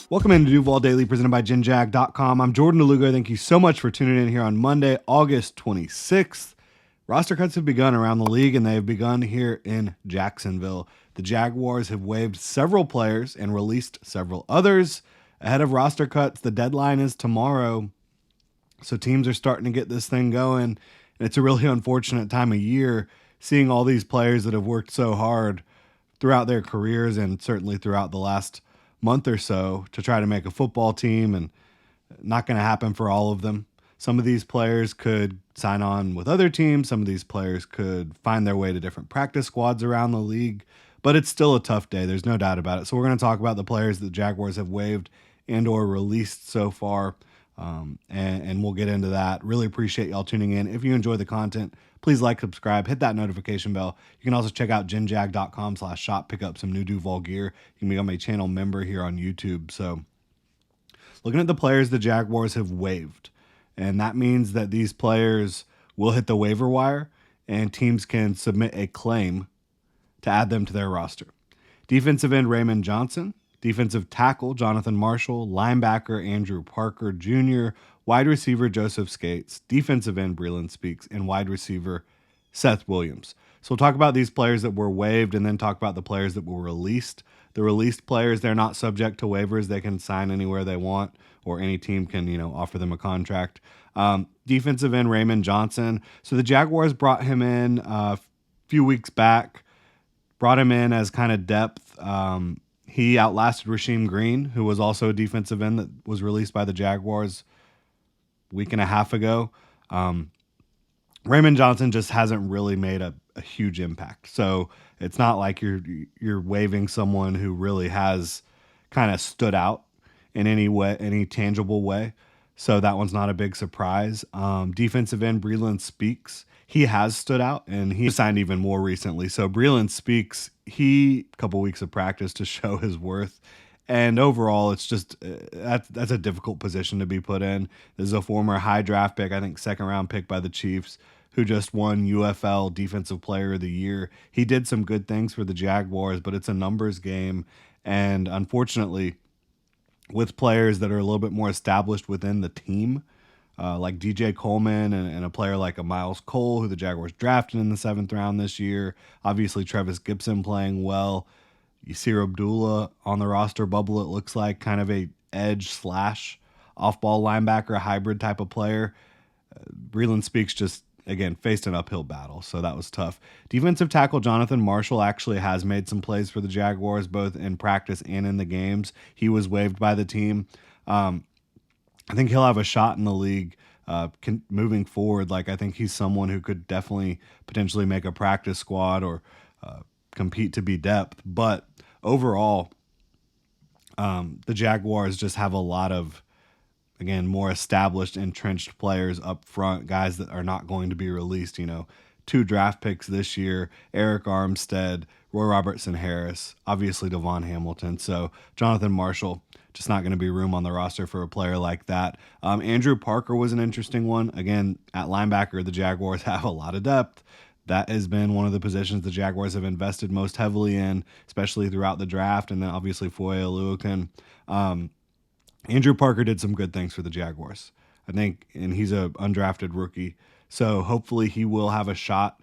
Welcome into Duval Daily, presented by GenJag.com. I'm Jordan DeLugo. Thank you so much for tuning in here on Monday, August 26th. Roster cuts have begun around the league, and they have begun here in Jacksonville. The Jaguars have waived several players and released several others. Ahead of roster cuts, the deadline is tomorrow, so teams are starting to get this thing going, and it's a really unfortunate time of year seeing all these players that have worked so hard throughout their careers and certainly throughout the last month or so to try to make a football team, and not going to happen for all of them. Some of these players could sign on with other teams. Some of these players could find their way to different practice squads around the league, but it's still a tough day. There's no doubt about it. So we're going to talk about the players that the Jaguars have waived and or released so far. And we'll get into that. Really appreciate y'all tuning in. If you enjoy the content, please like, subscribe, hit that notification bell. You can also check out genjag.com/shop, pick up some new Duval gear. You can become a channel member here on YouTube. So looking at the players the Jaguars have waived, and that means that these players will hit the waiver wire and teams can submit a claim to add them to their roster. Defensive end Raymond Johnson, defensive tackle Jonathan Marshall, linebacker Andrew Parker Jr., wide receiver Joseph Skates, defensive end Breland Speaks, and wide receiver Seth Williams. So we'll talk about these players that were waived and then talk about the players that were released. The released players, they're not subject to waivers. They can sign anywhere they want, or any team can, offer them a contract. Defensive end Raymond Johnson. So the Jaguars brought him in a few weeks back, brought him in as kind of depth. He outlasted Rasheem Green, who was also a defensive end that was released by the Jaguars a week and a half ago. Raymond Johnson just hasn't really made a huge impact. So it's not like you're waiving someone who really has kind of stood out in any way, any tangible way. So that one's not a big surprise. Defensive end Breland Speaks. He has stood out, and he signed even more recently. So Breland Speaks, a couple weeks of practice to show his worth. And overall, it's just that's a difficult position to be put in. This is a former high draft pick, I think second round pick by the Chiefs, who just won UFL Defensive Player of the Year. He did some good things for the Jaguars, but it's a numbers game. And unfortunately, with players that are a little bit more established within the team, like DJ Coleman and a player like a Miles Cole, who the Jaguars drafted in the 7th round this year. Obviously, Trevis Gibson playing well. Yasir Abdullah on the roster bubble, it looks like, kind of a edge slash off-ball linebacker, hybrid type of player. Breland Speaks just, again, faced an uphill battle, so that was tough. Defensive tackle Jonathan Marshall actually has made some plays for the Jaguars, both in practice and in the games. He was waived by the team. I think he'll have a shot in the league moving forward. Like, I think he's someone who could definitely potentially make a practice squad or compete to be depth. But overall, the Jaguars just have a lot of, again, more established, entrenched players up front, guys that are not going to be released. 2 draft picks this year, Eric Armstead, Roy Robertson Harris, obviously Devon Hamilton. So Jonathan Marshall, just not going to be room on the roster for a player like that. Andrew Parker was an interesting one. Again, at linebacker, the Jaguars have a lot of depth. That has been one of the positions the Jaguars have invested most heavily in, especially throughout the draft. And then obviously Foye Oluokun. Andrew Parker did some good things for the Jaguars, I think, and he's a undrafted rookie. So hopefully he will have a shot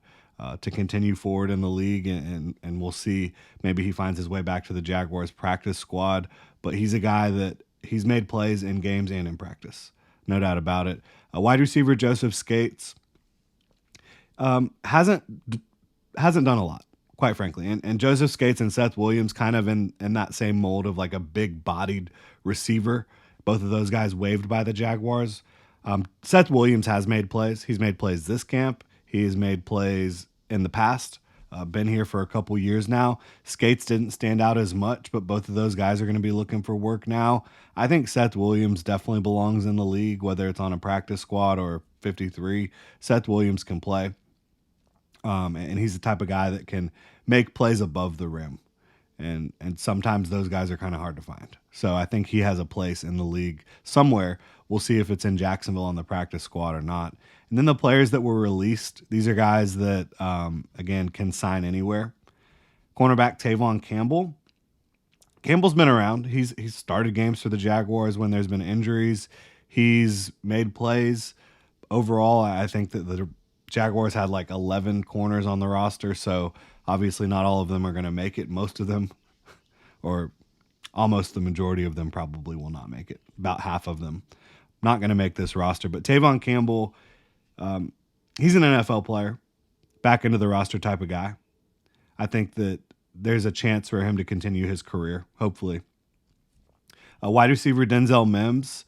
to continue forward in the league, and we'll see. Maybe he finds his way back to the Jaguars practice squad, but he's a guy that he's made plays in games and in practice. No doubt about it. Wide receiver Joseph Skates hasn't done a lot, quite frankly. And Joseph Skates and Seth Williams kind of in that same mold of like a big-bodied receiver. Both of those guys waived by the Jaguars. Seth Williams has made plays. He's made plays this camp. He's made plays in the past. Been here for a couple years now. Skates didn't stand out as much, but both of those guys are going to be looking for work now. I think Seth Williams definitely belongs in the league, whether it's on a practice squad or 53. Seth Williams can play. And he's the type of guy that can make plays above the rim. And sometimes those guys are kind of hard to find. So I think he has a place in the league somewhere. We'll see if it's in Jacksonville on the practice squad or not. And then the players that were released, these are guys that, again, can sign anywhere. Cornerback Tavon Campbell, Campbell's been around. He's started games for the Jaguars when there's been injuries. He's made plays. Overall, I think that the Jaguars had like 11 corners on the roster, so obviously not all of them are going to make it. Most of them, or almost the majority of them, probably will not make it. About half of them not going to make this roster. But Tavon Campbell, he's an NFL player, back into the roster type of guy. I think that there's a chance for him to continue his career, hopefully. Wide receiver Denzel Mims,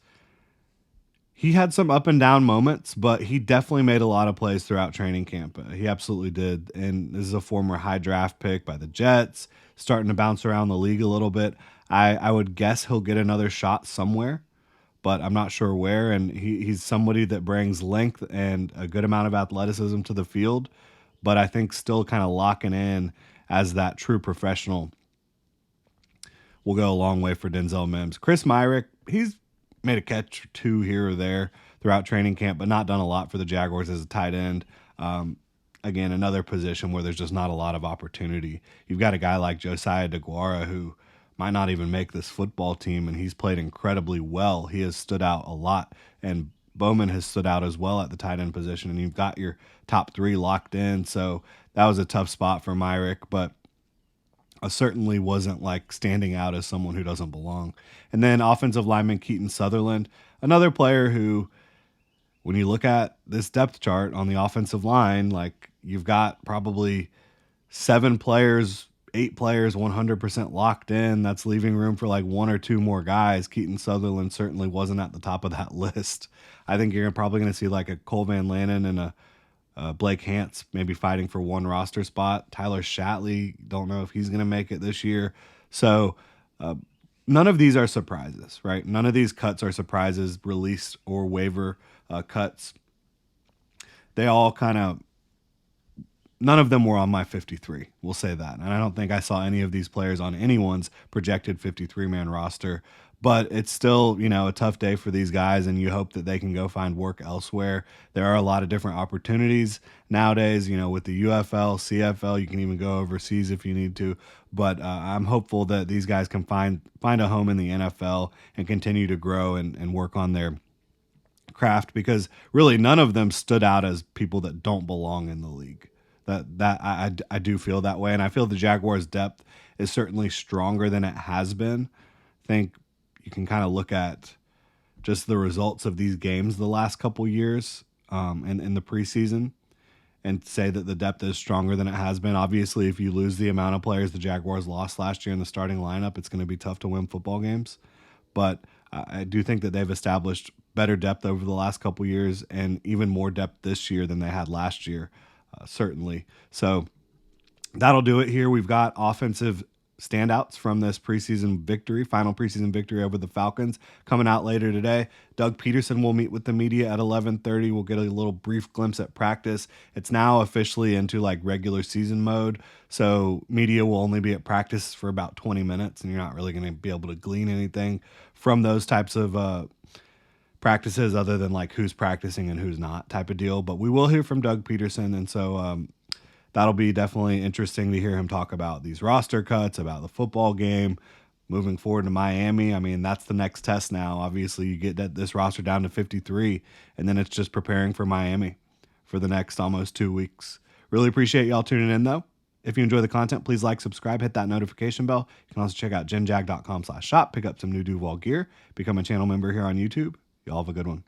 he had some up and down moments, but he definitely made a lot of plays throughout training camp. He absolutely did. And this is a former high draft pick by the Jets, starting to bounce around the league a little bit. I would guess he'll get another shot somewhere, but I'm not sure where. And he's somebody that brings length and a good amount of athleticism to the field, but I think still kind of locking in as that true professional will go a long way for Denzel Mims. Chris Myrick, he's made a catch or two here or there throughout training camp, but not done a lot for the Jaguars as a tight end. Again, another position where there's just not a lot of opportunity. You've got a guy like Josiah DeGuara who might not even make this football team, and he's played incredibly well. He has stood out a lot, and Bowman has stood out as well at the tight end position, and you've got your top three locked in. So that was a tough spot for Myrick, but I certainly wasn't like standing out as someone who doesn't belong. And then offensive lineman Keaton Sutherland, another player who, when you look at this depth chart on the offensive line, like you've got probably 7 players, 8 players 100% locked in. That's leaving room for like 1 or 2 more guys. Keaton Sutherland certainly wasn't at the top of that list. I think you're probably going to see like a Cole Van Lannon and a Blake Hance maybe fighting for one roster spot. Tyler Shatley, don't know if he's going to make it this year. So none of these are surprises, right? None of these cuts are surprises, release or waiver cuts. They all kind of, none of them were on my 53. We'll say that. And I don't think I saw any of these players on anyone's projected 53-man roster. But it's still, a tough day for these guys, and you hope that they can go find work elsewhere. There are a lot of different opportunities nowadays, with the UFL, CFL. You can even go overseas if you need to. But I'm hopeful that these guys can find a home in the NFL and continue to grow and work on their craft, because really none of them stood out as people that don't belong in the league. I do feel that way, and I feel the Jaguars' depth is certainly stronger than it has been. I think you can kind of look at just the results of these games the last couple years and in the preseason and say that the depth is stronger than it has been. Obviously, if you lose the amount of players the Jaguars lost last year in the starting lineup, it's going to be tough to win football games. But I do think that they've established better depth over the last couple years and even more depth this year than they had last year, certainly. So that'll do it here. We've got offensive standouts from this final preseason victory over the Falcons coming out later today. Doug Peterson will meet with the media at 11:30. We'll get a little brief glimpse at practice. It's now officially into like regular season mode, so media will only be at practice for about 20 minutes, and you're not really going to be able to glean anything from those types of practices other than like who's practicing and who's not type of deal. But we will hear from Doug Peterson, and so that'll be definitely interesting to hear him talk about these roster cuts, about the football game, moving forward to Miami. I mean, that's the next test now. Obviously, you get this roster down to 53, and then it's just preparing for Miami for the next almost 2 weeks. Really appreciate y'all tuning in, though. If you enjoy the content, please like, subscribe, hit that notification bell. You can also check out genjag.com/shop, pick up some new Duval gear, become a channel member here on YouTube. Y'all have a good one.